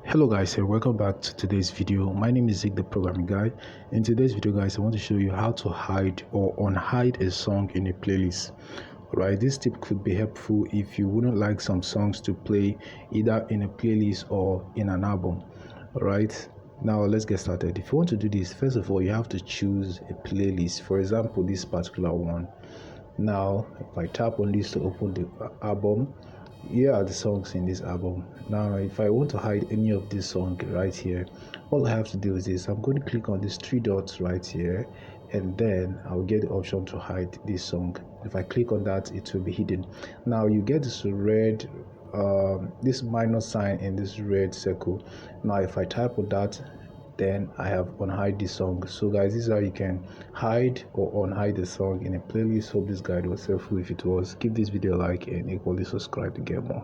Hello guys, and welcome back to today's video. My name is Zig, the programming guy. In today's video guys, I want to show you how to hide or unhide a song in a playlist. Alright, this tip could be helpful if you wouldn't like some songs to play either in a playlist or in an album. Alright, now let's get started. If you want to do this, first of all you have to choose a playlist. For example, this particular one. Now if I tap on this to open the album, here are the songs in this album. Now if I want to hide any of this song right here, all I have to do is this. I'm going to click on these three dots right here, and then I'll get the option to hide this song. If I click on that, it will be hidden. Now you get this red this minus sign in this red circle. Now if I type on that, then I have unhide this song. So guys, this is how you can hide or unhide the song in a playlist. Hope this guide was helpful. If it was, give this video a like and equally subscribe to get more.